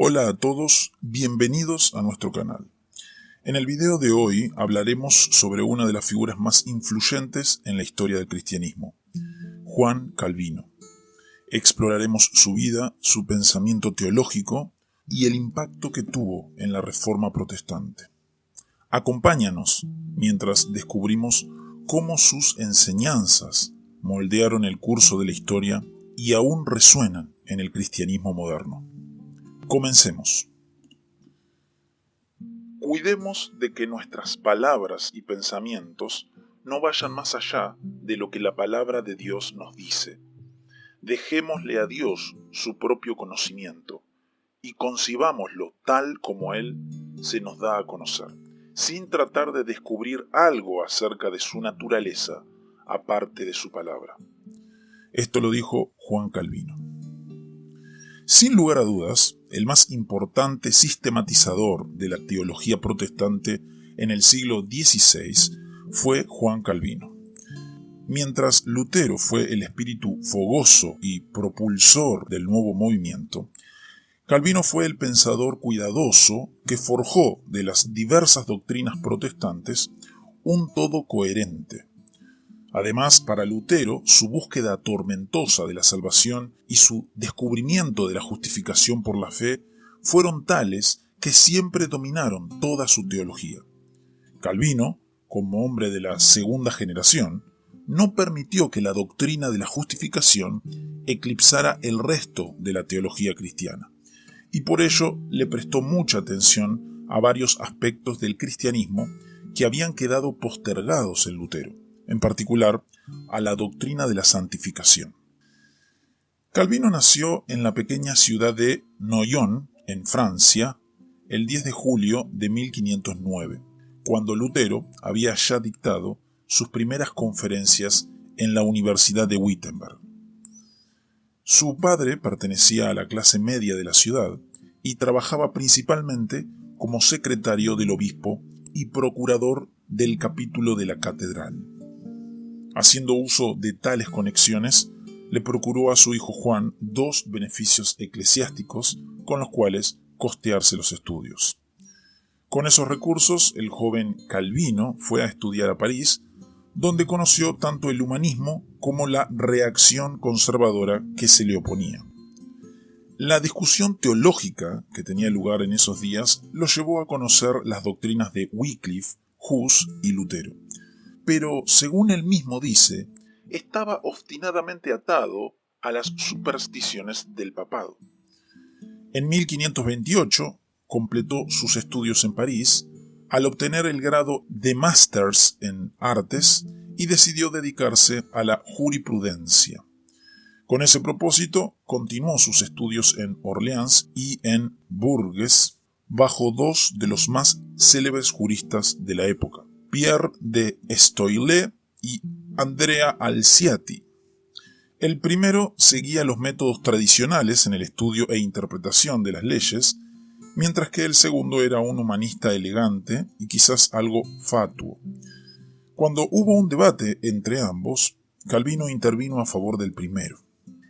Hola a todos, bienvenidos a nuestro canal. En el video de hoy hablaremos sobre una de las figuras más influyentes en la historia del cristianismo, Juan Calvino. Exploraremos su vida, su pensamiento teológico y el impacto que tuvo en la Reforma Protestante. Acompáñanos mientras descubrimos cómo sus enseñanzas moldearon el curso de la historia y aún resuenan en el cristianismo moderno. Comencemos. Cuidemos de que nuestras palabras y pensamientos no vayan más allá de lo que la palabra de Dios nos dice. Dejémosle a Dios su propio conocimiento y concibámoslo tal como Él se nos da a conocer, sin tratar de descubrir algo acerca de su naturaleza aparte de su palabra. Esto lo dijo Juan Calvino. Sin lugar a dudas, el más importante sistematizador de la teología protestante en el siglo XVI fue Juan Calvino. Mientras Lutero fue el espíritu fogoso y propulsor del nuevo movimiento, Calvino fue el pensador cuidadoso que forjó de las diversas doctrinas protestantes un todo coherente. Además, para Lutero, su búsqueda tormentosa de la salvación y su descubrimiento de la justificación por la fe fueron tales que siempre dominaron toda su teología. Calvino, como hombre de la segunda generación, no permitió que la doctrina de la justificación eclipsara el resto de la teología cristiana, y por ello le prestó mucha atención a varios aspectos del cristianismo que habían quedado postergados en Lutero, en particular a la doctrina de la santificación. Calvino nació en la pequeña ciudad de Noyon, en Francia, el 10 de julio de 1509, cuando Lutero había ya dictado sus primeras conferencias en la Universidad de Wittenberg. Su padre pertenecía a la clase media de la ciudad y trabajaba principalmente como secretario del obispo y procurador del capítulo de la catedral. Haciendo uso de tales conexiones, le procuró a su hijo Juan 2 beneficios eclesiásticos con los cuales costearse los estudios. Con esos recursos, el joven Calvino fue a estudiar a París, donde conoció tanto el humanismo como la reacción conservadora que se le oponía. La discusión teológica que tenía lugar en esos días lo llevó a conocer las doctrinas de Wycliffe, Hus y Lutero. Pero, según él mismo dice, estaba obstinadamente atado a las supersticiones del papado. En 1528 completó sus estudios en París al obtener el grado de Masters en Artes y decidió dedicarse a la jurisprudencia. Con ese propósito, continuó sus estudios en Orleans y en Bourges bajo dos de los más célebres juristas de la época, Pierre de Stoile y Andrea Alciati. El primero seguía los métodos tradicionales en el estudio e interpretación de las leyes, mientras que el segundo era un humanista elegante y quizás algo fatuo. Cuando hubo un debate entre ambos, Calvino intervino a favor del primero.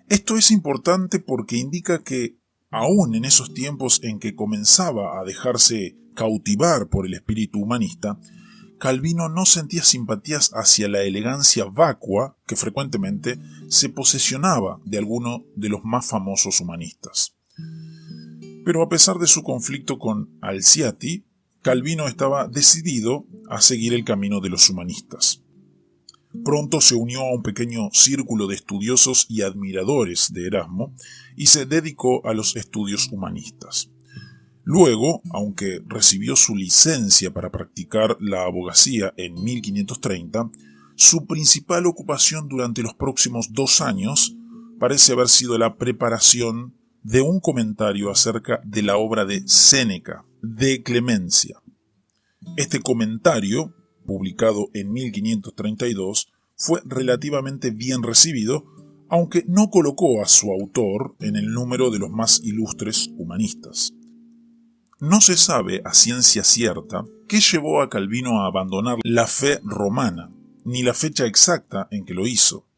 Esto es importante porque indica que, aún en esos tiempos en que comenzaba a dejarse cautivar por el espíritu humanista, Calvino no sentía simpatías hacia la elegancia vacua que frecuentemente se posesionaba de alguno de los más famosos humanistas. Pero a pesar de su conflicto con Alciati, Calvino estaba decidido a seguir el camino de los humanistas. Pronto se unió a un pequeño círculo de estudiosos y admiradores de Erasmo y se dedicó a los estudios humanistas. Luego, aunque recibió su licencia para practicar la abogacía en 1530, su principal ocupación durante los próximos 2 años parece haber sido la preparación de un comentario acerca de la obra de Séneca, De Clemencia. Este comentario, publicado en 1532, fue relativamente bien recibido, aunque no colocó a su autor en el número de los más ilustres humanistas. No se sabe a ciencia cierta qué llevó a Calvino a abandonar la fe romana, ni la fecha exacta en que lo hizo.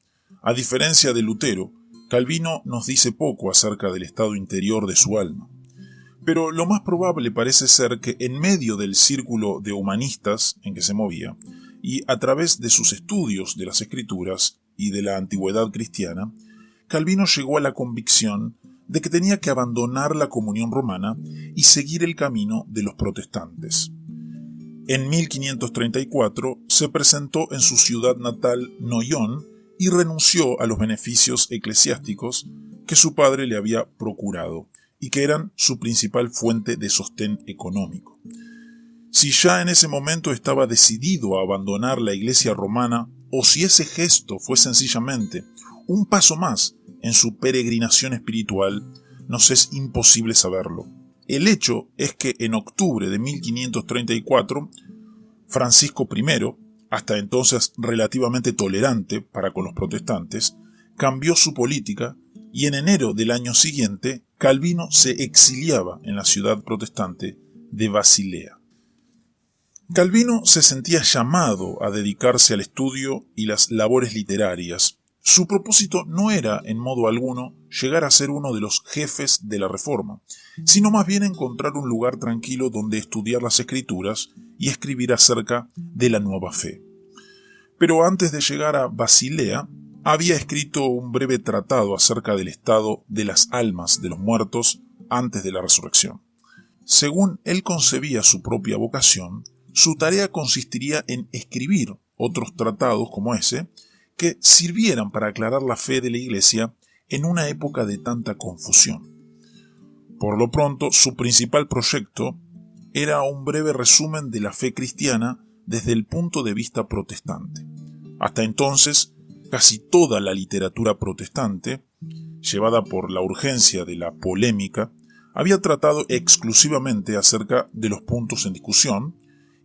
A diferencia de Lutero, Calvino nos dice poco acerca del estado interior de su alma. Pero lo más probable parece ser que en medio del círculo de humanistas en que se movía, y a través de sus estudios de las Escrituras y de la antigüedad cristiana, Calvino llegó a la convicción de que tenía que abandonar la comunión romana y seguir el camino de los protestantes. En 1534 se presentó en su ciudad natal, Noyon, y renunció a los beneficios eclesiásticos que su padre le había procurado y que eran su principal fuente de sostén económico. Si ya en ese momento estaba decidido a abandonar la iglesia romana, o si ese gesto fue sencillamente un paso más en su peregrinación espiritual, nos es imposible saberlo. El hecho es que en octubre de 1534, Francisco I, hasta entonces relativamente tolerante para con los protestantes, cambió su política y en enero del año siguiente Calvino se exiliaba en la ciudad protestante de Basilea. Calvino se sentía llamado a dedicarse al estudio y las labores literarias. Su propósito no era, en modo alguno, llegar a ser uno de los jefes de la Reforma, sino más bien encontrar un lugar tranquilo donde estudiar las Escrituras y escribir acerca de la nueva fe. Pero antes de llegar a Basilea, había escrito un breve tratado acerca del estado de las almas de los muertos antes de la resurrección. Según él concebía su propia vocación, su tarea consistiría en escribir otros tratados como ese, que sirvieran para aclarar la fe de la Iglesia en una época de tanta confusión. Por lo pronto, su principal proyecto era un breve resumen de la fe cristiana desde el punto de vista protestante. Hasta entonces, casi toda la literatura protestante, llevada por la urgencia de la polémica, había tratado exclusivamente acerca de los puntos en discusión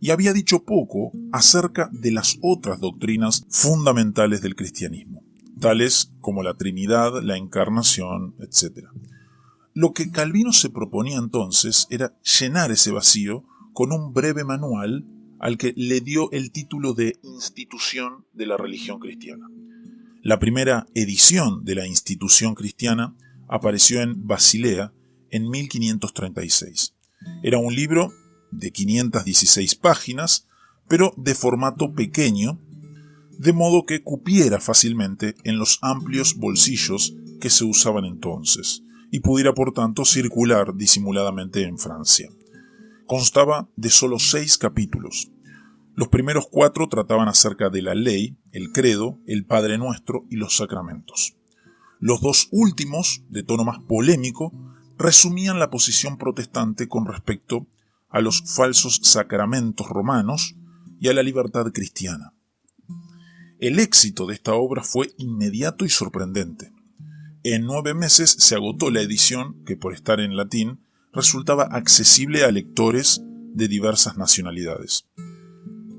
y había dicho poco acerca de las otras doctrinas fundamentales del cristianismo, tales como la Trinidad, la Encarnación, etc. Lo que Calvino se proponía entonces era llenar ese vacío con un breve manual al que le dio el título de Institución de la Religión Cristiana. La primera edición de la Institución Cristiana apareció en Basilea en 1536. Era un libro de 516 páginas, pero de formato pequeño, de modo que cupiera fácilmente en los amplios bolsillos que se usaban entonces, y pudiera por tanto circular disimuladamente en Francia. Constaba de solo 6 capítulos. Los primeros 4 trataban acerca de la ley, el credo, el Padre Nuestro y los sacramentos. Los 2 últimos, de tono más polémico, resumían la posición protestante con respecto a los falsos sacramentos romanos y a la libertad cristiana. El éxito de esta obra fue inmediato y sorprendente. En 9 meses se agotó la edición que, por estar en latín, resultaba accesible a lectores de diversas nacionalidades.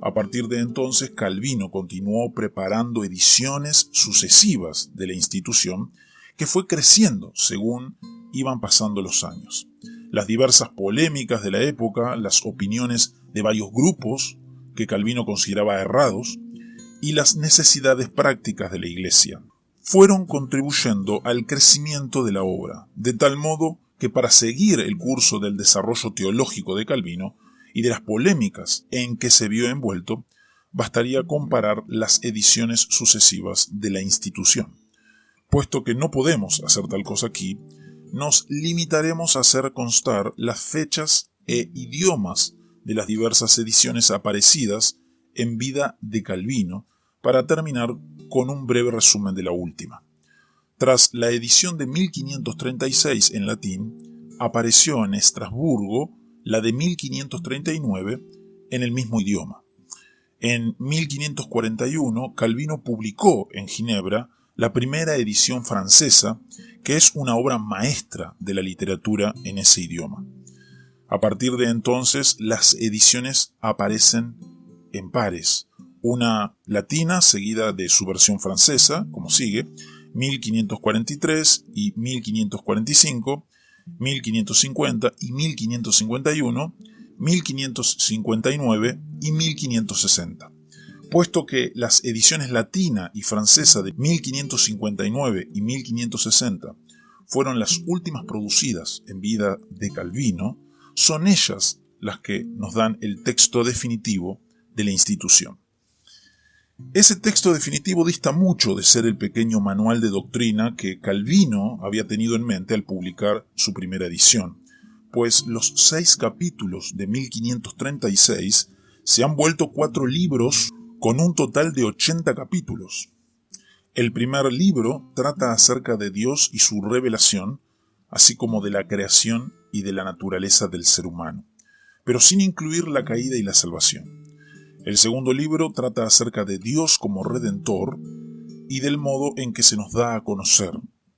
A partir de entonces, Calvino continuó preparando ediciones sucesivas de la institución, que fue creciendo según iban pasando los años. Las diversas polémicas de la época, las opiniones de varios grupos que Calvino consideraba errados, y las necesidades prácticas de la Iglesia fueron contribuyendo al crecimiento de la obra, de tal modo que para seguir el curso del desarrollo teológico de Calvino y de las polémicas en que se vio envuelto, bastaría comparar las ediciones sucesivas de la institución. Puesto que no podemos hacer tal cosa aquí, nos limitaremos a hacer constar las fechas e idiomas de las diversas ediciones aparecidas en vida de Calvino, para terminar con un breve resumen de la última. Tras la edición de 1536 en latín, apareció en Estrasburgo la de 1539 en el mismo idioma. En 1541, Calvino publicó en Ginebra la primera edición francesa, que es una obra maestra de la literatura en ese idioma. A partir de entonces, las ediciones aparecen en pares, una latina seguida de su versión francesa, como sigue, 1543 y 1545, 1550 y 1551, 1559 y 1560. Puesto que las ediciones latina y francesa de 1559 y 1560 fueron las últimas producidas en vida de Calvino, son ellas las que nos dan el texto definitivo de la institución. Ese texto definitivo dista mucho de ser el pequeño manual de doctrina que Calvino había tenido en mente al publicar su primera edición, pues los 6 capítulos de 1536 se han vuelto 4 libros con un total de 80 capítulos. El primer libro trata acerca de Dios y su revelación, así como de la creación y de la naturaleza del ser humano, pero sin incluir la caída y la salvación. El segundo libro trata acerca de Dios como Redentor y del modo en que se nos da a conocer,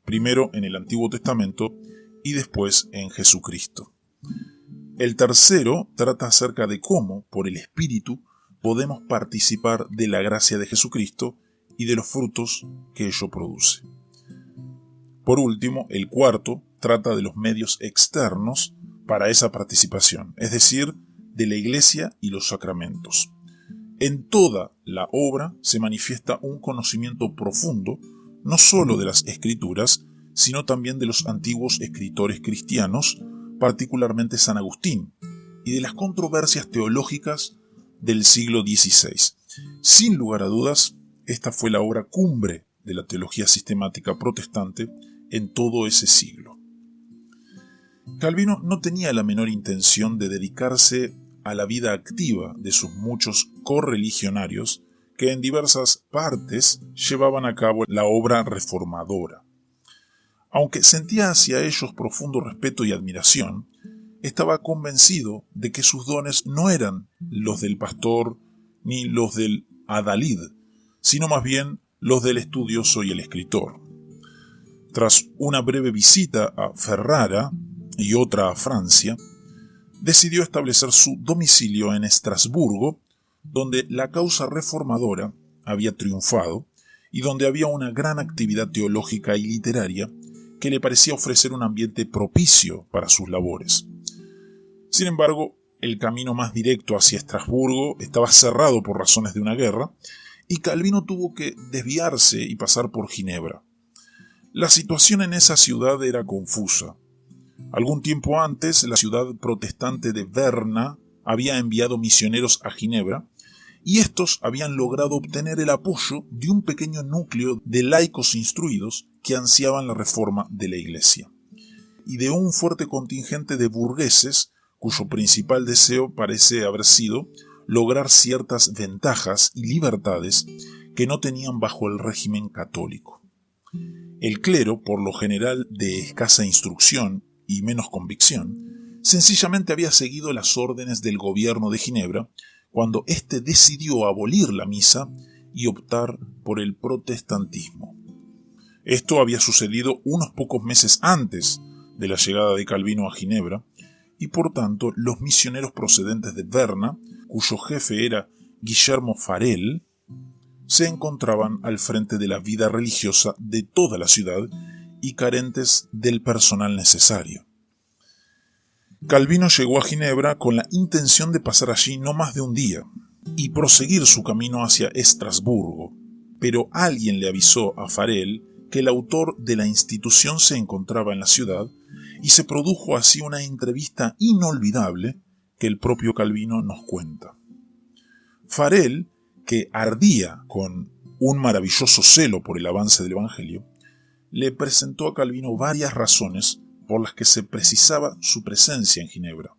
primero en el Antiguo Testamento y después en Jesucristo. El tercero trata acerca de cómo, por el Espíritu, podemos participar de la gracia de Jesucristo y de los frutos que ello produce. Por último, el cuarto trata de los medios externos para esa participación, es decir, de la Iglesia y los sacramentos. En toda la obra se manifiesta un conocimiento profundo, no solo de las Escrituras, sino también de los antiguos escritores cristianos, particularmente San Agustín, y de las controversias teológicas del siglo XVI. Sin lugar a dudas, esta fue la obra cumbre de la teología sistemática protestante en todo ese siglo. Calvino no tenía la menor intención de dedicarse a la vida activa de sus muchos correligionarios que en diversas partes llevaban a cabo la obra reformadora. Aunque sentía hacia ellos profundo respeto y admiración, estaba convencido de que sus dones no eran los del pastor ni los del adalid, sino más bien los del estudioso y el escritor. Tras una breve visita a Ferrara y otra a Francia, decidió establecer su domicilio en Estrasburgo, donde la causa reformadora había triunfado y donde había una gran actividad teológica y literaria que le parecía ofrecer un ambiente propicio para sus labores. Sin embargo, el camino más directo hacia Estrasburgo estaba cerrado por razones de una guerra y Calvino tuvo que desviarse y pasar por Ginebra. La situación en esa ciudad era confusa. Algún tiempo antes, la ciudad protestante de Berna había enviado misioneros a Ginebra y estos habían logrado obtener el apoyo de un pequeño núcleo de laicos instruidos que ansiaban la reforma de la Iglesia, y de un fuerte contingente de burgueses cuyo principal deseo parece haber sido lograr ciertas ventajas y libertades que no tenían bajo el régimen católico. El clero, por lo general de escasa instrucción y menos convicción, sencillamente había seguido las órdenes del gobierno de Ginebra cuando éste decidió abolir la misa y optar por el protestantismo. Esto había sucedido unos pocos meses antes de la llegada de Calvino a Ginebra, y por tanto los misioneros procedentes de Berna, cuyo jefe era Guillermo Farel, se encontraban al frente de la vida religiosa de toda la ciudad y carentes del personal necesario. Calvino llegó a Ginebra con la intención de pasar allí no más de un día y proseguir su camino hacia Estrasburgo, pero alguien le avisó a Farel que el autor de la institución se encontraba en la ciudad y se produjo así una entrevista inolvidable que el propio Calvino nos cuenta. Farel, que ardía con un maravilloso celo por el avance del Evangelio, le presentó a Calvino varias razones por las que se precisaba su presencia en Ginebra.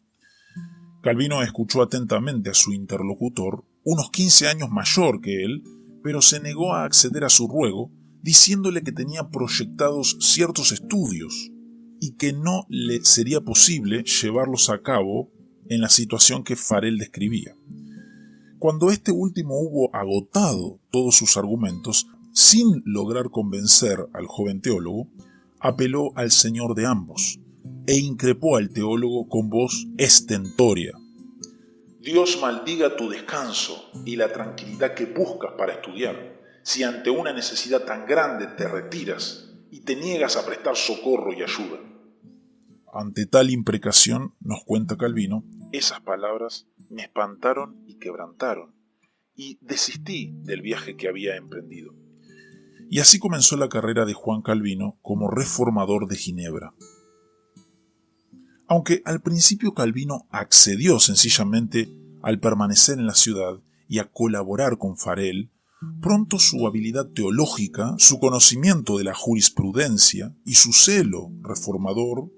Calvino escuchó atentamente a su interlocutor, unos 15 años mayor que él, pero se negó a acceder a su ruego, diciéndole que tenía proyectados ciertos estudios y que no le sería posible llevarlos a cabo en la situación que Farel describía. Cuando este último hubo agotado todos sus argumentos, sin lograr convencer al joven teólogo, apeló al Señor de ambos e increpó al teólogo con voz estentórea. Dios maldiga tu descanso y la tranquilidad que buscas para estudiar, si ante una necesidad tan grande te retiras y te niegas a prestar socorro y ayuda. Ante tal imprecación, nos cuenta Calvino, esas palabras me espantaron y quebrantaron, y desistí del viaje que había emprendido. Y así comenzó la carrera de Juan Calvino como reformador de Ginebra. Aunque al principio Calvino accedió sencillamente al permanecer en la ciudad y a colaborar con Farel, pronto su habilidad teológica, su conocimiento de la jurisprudencia y su celo reformador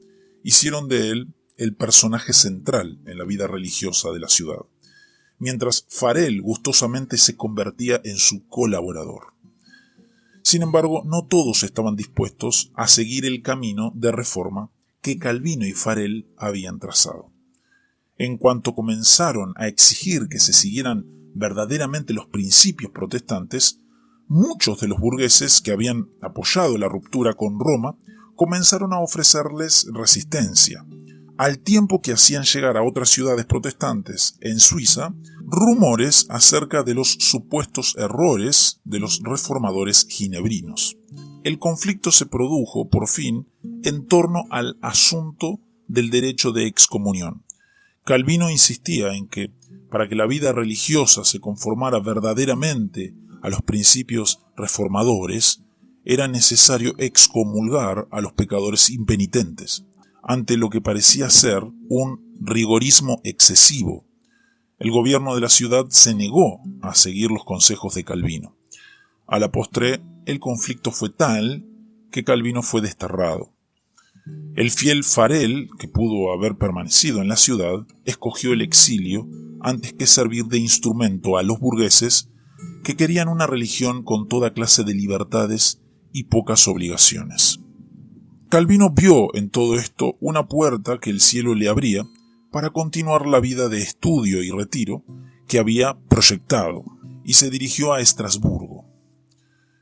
hicieron de él el personaje central en la vida religiosa de la ciudad, mientras Farel gustosamente se convertía en su colaborador. Sin embargo, no todos estaban dispuestos a seguir el camino de reforma que Calvino y Farel habían trazado. En cuanto comenzaron a exigir que se siguieran verdaderamente los principios protestantes, muchos de los burgueses que habían apoyado la ruptura con Roma comenzaron a ofrecerles resistencia, al tiempo que hacían llegar a otras ciudades protestantes en Suiza rumores acerca de los supuestos errores de los reformadores ginebrinos. El conflicto se produjo, por fin, en torno al asunto del derecho de excomunión. Calvino insistía en que, para que la vida religiosa se conformara verdaderamente a los principios reformadores, era necesario excomulgar a los pecadores impenitentes, ante lo que parecía ser un rigorismo excesivo. El gobierno de la ciudad se negó a seguir los consejos de Calvino. A la postre, el conflicto fue tal que Calvino fue desterrado. El fiel Farel, que pudo haber permanecido en la ciudad, escogió el exilio antes que servir de instrumento a los burgueses que querían una religión con toda clase de libertades y pocas obligaciones. Calvino vio en todo esto una puerta que el cielo le abría para continuar la vida de estudio y retiro que había proyectado, y se dirigió a Estrasburgo.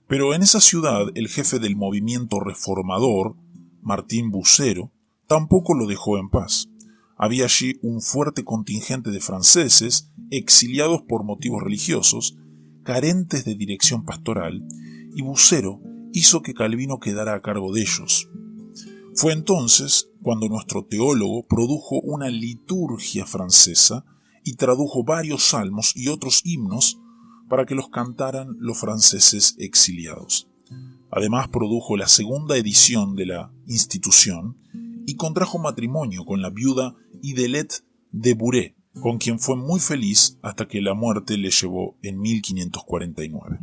Pero en esa ciudad el jefe del movimiento reformador, Martín Bucero, tampoco lo dejó en paz. Había allí un fuerte contingente de franceses exiliados por motivos religiosos, carentes de dirección pastoral, y Bucero hizo que Calvino quedara a cargo de ellos. Fue entonces cuando nuestro teólogo produjo una liturgia francesa y tradujo varios salmos y otros himnos para que los cantaran los franceses exiliados. Además produjo la segunda edición de la institución y contrajo matrimonio con la viuda Idelette de Bure, con quien fue muy feliz hasta que la muerte le llevó en 1549.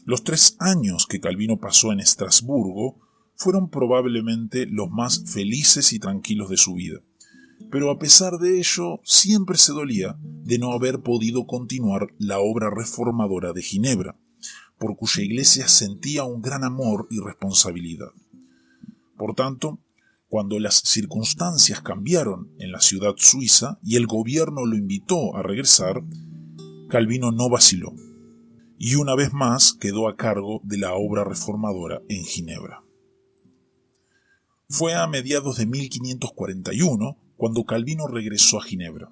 Los 3 años que Calvino pasó en Estrasburgo fueron probablemente los más felices y tranquilos de su vida, pero a pesar de ello siempre se dolía de no haber podido continuar la obra reformadora de Ginebra, por cuya iglesia sentía un gran amor y responsabilidad. Por tanto, cuando las circunstancias cambiaron en la ciudad suiza y el gobierno lo invitó a regresar, Calvino no vaciló, y una vez más quedó a cargo de la obra reformadora en Ginebra. Fue a mediados de 1541 cuando Calvino regresó a Ginebra.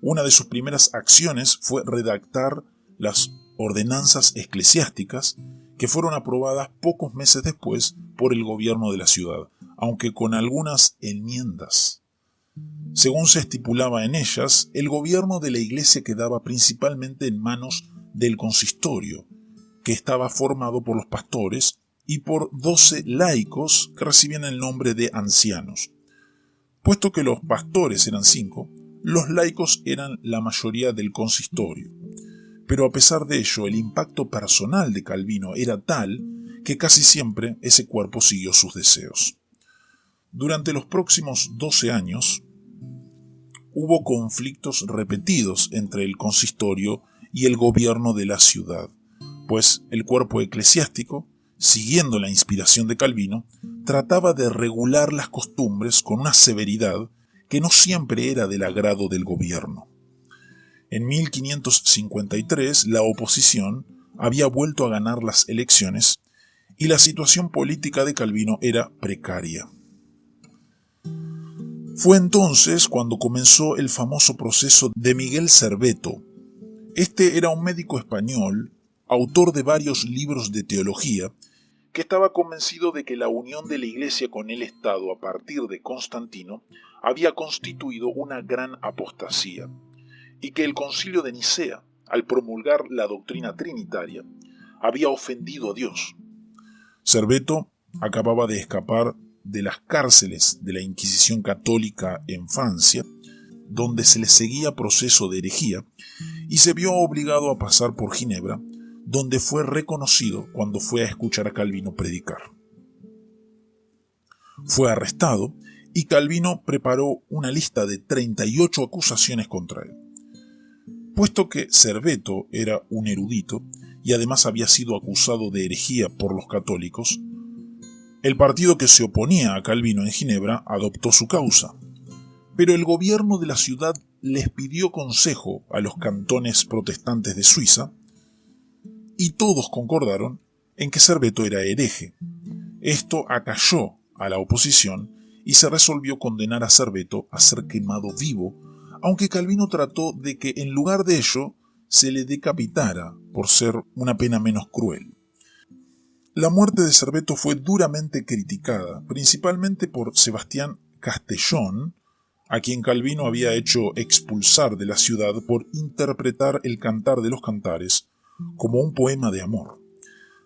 Una de sus primeras acciones fue redactar las ordenanzas eclesiásticas que fueron aprobadas pocos meses después por el gobierno de la ciudad, aunque con algunas enmiendas. Según se estipulaba en ellas, el gobierno de la iglesia quedaba principalmente en manos del consistorio, que estaba formado por los pastores y por 12 laicos que recibían el nombre de ancianos. Puesto que los pastores eran 5, los laicos eran la mayoría del consistorio. Pero a pesar de ello, el impacto personal de Calvino era tal que casi siempre ese cuerpo siguió sus deseos. Durante los próximos 12 años, hubo conflictos repetidos entre el consistorio y el gobierno de la ciudad, pues el cuerpo eclesiástico, siguiendo la inspiración de Calvino, trataba de regular las costumbres con una severidad que no siempre era del agrado del gobierno. En 1553 la oposición había vuelto a ganar las elecciones y la situación política de Calvino era precaria. Fue entonces cuando comenzó el famoso proceso de Miguel Serveto. Este era un médico español, autor de varios libros de teología, que estaba convencido de que la unión de la Iglesia con el Estado a partir de Constantino había constituido una gran apostasía, y que el Concilio de Nicea, al promulgar la doctrina trinitaria, había ofendido a Dios. Serveto acababa de escapar de las cárceles de la Inquisición católica en Francia, donde se le seguía proceso de herejía, y se vio obligado a pasar por Ginebra, donde fue reconocido cuando fue a escuchar a Calvino predicar. Fue arrestado y Calvino preparó una lista de 38 acusaciones contra él. Puesto que Serveto era un erudito y además había sido acusado de herejía por los católicos, el partido que se oponía a Calvino en Ginebra adoptó su causa, pero el gobierno de la ciudad les pidió consejo a los cantones protestantes de Suiza y todos concordaron en que Serveto era hereje. Esto acalló a la oposición y se resolvió condenar a Serveto a ser quemado vivo, aunque Calvino trató de que en lugar de ello se le decapitara por ser una pena menos cruel. La muerte de Serveto fue duramente criticada, principalmente por Sebastián Castellón, a quien Calvino había hecho expulsar de la ciudad por interpretar el Cantar de los Cantares como un poema de amor.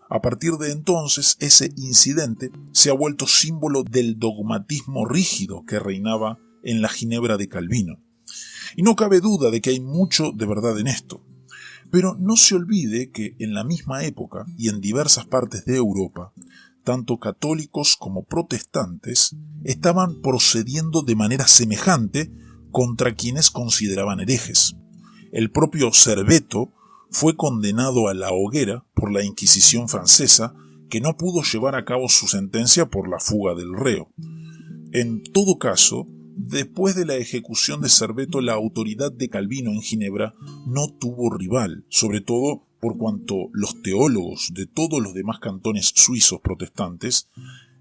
A partir de entonces, ese incidente se ha vuelto símbolo del dogmatismo rígido que reinaba en la Ginebra de Calvino. Y no cabe duda de que hay mucho de verdad en esto. Pero no se olvide que en la misma época y en diversas partes de Europa, tanto católicos como protestantes estaban procediendo de manera semejante contra quienes consideraban herejes. El propio Serveto fue condenado a la hoguera por la Inquisición francesa, que no pudo llevar a cabo su sentencia por la fuga del reo. En todo caso, después de la ejecución de Serveto, la autoridad de Calvino en Ginebra no tuvo rival, sobre todo por cuanto los teólogos de todos los demás cantones suizos protestantes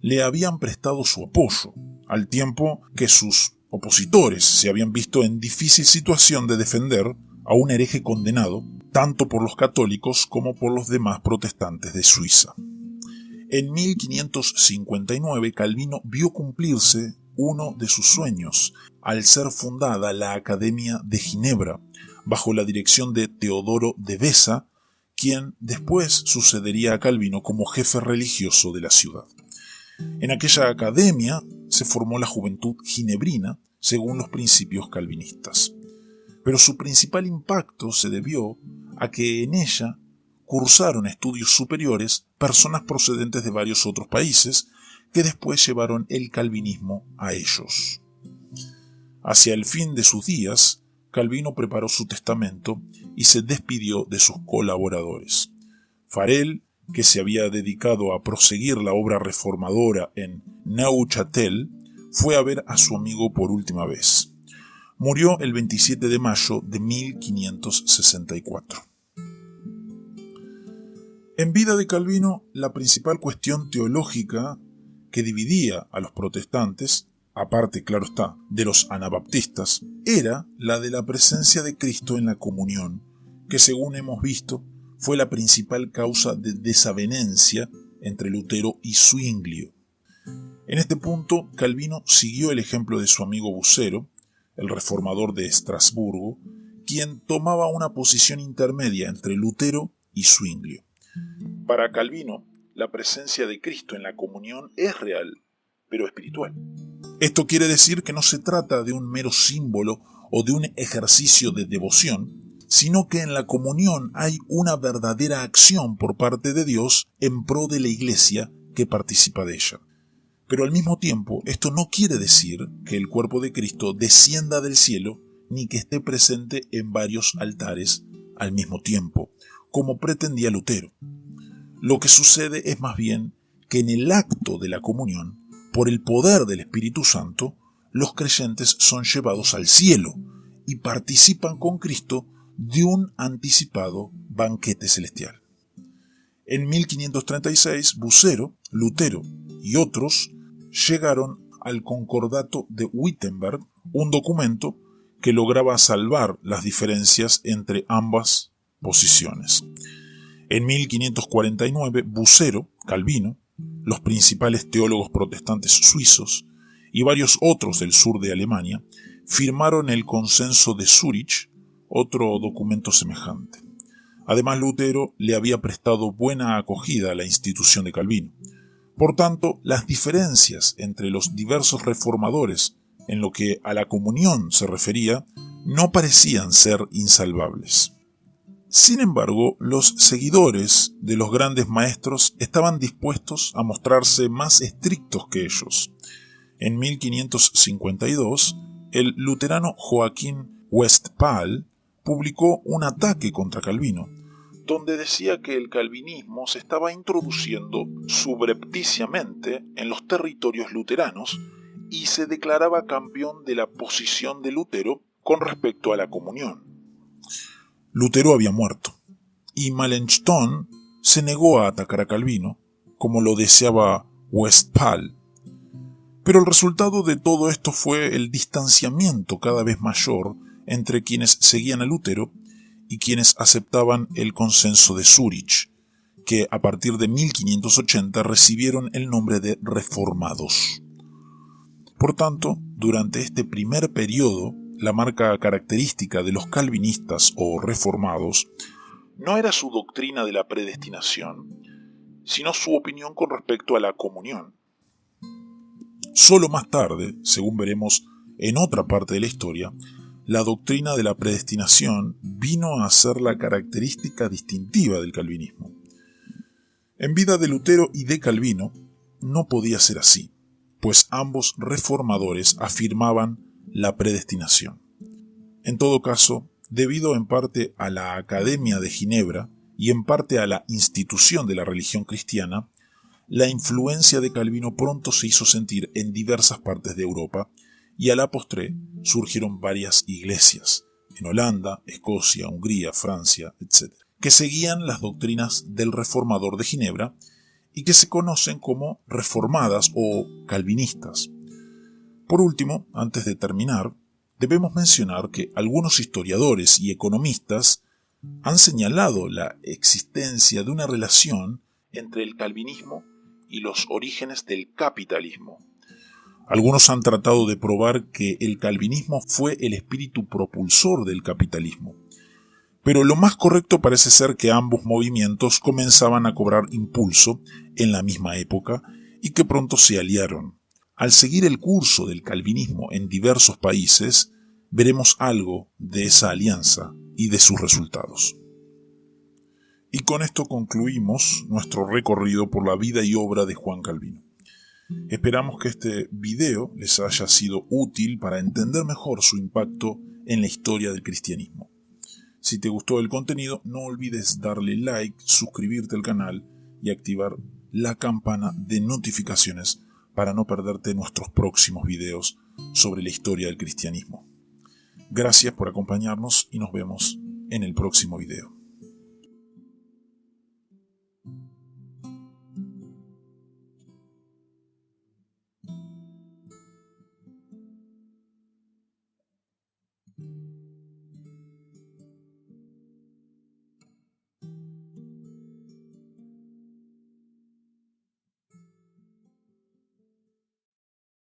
le habían prestado su apoyo, al tiempo que sus opositores se habían visto en difícil situación de defender a un hereje condenado, tanto por los católicos como por los demás protestantes de Suiza. En 1559 Calvino vio cumplirse uno de sus sueños, al ser fundada la Academia de Ginebra, bajo la dirección de Teodoro de Beza, quien después sucedería a Calvino como jefe religioso de la ciudad. En aquella academia se formó la juventud ginebrina, según los principios calvinistas. Pero su principal impacto se debió a que en ella cursaron estudios superiores personas procedentes de varios otros países que después llevaron el calvinismo a ellos. Hacia el fin de sus días, Calvino preparó su testamento y se despidió de sus colaboradores. Farel, que se había dedicado a proseguir la obra reformadora en Neuchâtel, fue a ver a su amigo por última vez. Murió el 27 de mayo de 1564. En vida de Calvino, la principal cuestión teológica que dividía a los protestantes, aparte, claro está, de los anabaptistas, era la de la presencia de Cristo en la comunión, que según hemos visto, fue la principal causa de desavenencia entre Lutero y Zwinglio. En este punto, Calvino siguió el ejemplo de su amigo Bucero, el reformador de Estrasburgo, quien tomaba una posición intermedia entre Lutero y Zwinglio. Para Calvino, la presencia de Cristo en la comunión es real, pero espiritual. Esto quiere decir que no se trata de un mero símbolo o de un ejercicio de devoción, sino que en la comunión hay una verdadera acción por parte de Dios en pro de la Iglesia que participa de ella. Pero al mismo tiempo, esto no quiere decir que el cuerpo de Cristo descienda del cielo ni que esté presente en varios altares al mismo tiempo, como pretendía Lutero. Lo que sucede es más bien que en el acto de la comunión, por el poder del Espíritu Santo, los creyentes son llevados al cielo y participan con Cristo de un anticipado banquete celestial. En 1536, Bucero, Lutero y otros llegaron al Concordato de Wittenberg, un documento que lograba salvar las diferencias entre ambas posiciones. En 1549, Bucero, Calvino, los principales teólogos protestantes suizos y varios otros del sur de Alemania firmaron el Consenso de Zúrich, otro documento semejante. Además, Lutero le había prestado buena acogida a la institución de Calvino. Por tanto, las diferencias entre los diversos reformadores en lo que a la comunión se refería no parecían ser insalvables. Sin embargo, los seguidores de los grandes maestros estaban dispuestos a mostrarse más estrictos que ellos. En 1552, el luterano Joaquín Westphal publicó un ataque contra Calvino, donde decía que el calvinismo se estaba introduciendo subrepticiamente en los territorios luteranos y se declaraba campeón de la posición de Lutero con respecto a la comunión. Lutero había muerto, y Melanchthon se negó a atacar a Calvino, como lo deseaba Westphal. Pero el resultado de todo esto fue el distanciamiento cada vez mayor entre quienes seguían a Lutero y quienes aceptaban el consenso de Zúrich, que a partir de 1580 recibieron el nombre de reformados. Por tanto, durante este primer periodo, la marca característica de los calvinistas o reformados no era su doctrina de la predestinación, sino su opinión con respecto a la comunión. Solo más tarde, según veremos en otra parte de la historia, la doctrina de la predestinación vino a ser la característica distintiva del calvinismo. En vida de Lutero y de Calvino no podía ser así, pues ambos reformadores afirmaban la predestinación. En todo caso, debido en parte a la Academia de Ginebra y en parte a la institución de la religión cristiana, la influencia de Calvino pronto se hizo sentir en diversas partes de Europa y a la postre surgieron varias iglesias, en Holanda, Escocia, Hungría, Francia, etc., que seguían las doctrinas del reformador de Ginebra y que se conocen como reformadas o calvinistas. Por último, antes de terminar, debemos mencionar que algunos historiadores y economistas han señalado la existencia de una relación entre el calvinismo y los orígenes del capitalismo. Algunos han tratado de probar que el calvinismo fue el espíritu propulsor del capitalismo, pero lo más correcto parece ser que ambos movimientos comenzaban a cobrar impulso en la misma época y que pronto se aliaron. Al seguir el curso del calvinismo en diversos países, veremos algo de esa alianza y de sus resultados. Y con esto concluimos nuestro recorrido por la vida y obra de Juan Calvino. Esperamos que este video les haya sido útil para entender mejor su impacto en la historia del cristianismo. Si te gustó el contenido, no olvides darle like, suscribirte al canal y activar la campana de notificaciones para no perderte nuestros próximos videos sobre la historia del cristianismo. Gracias por acompañarnos y nos vemos en el próximo video.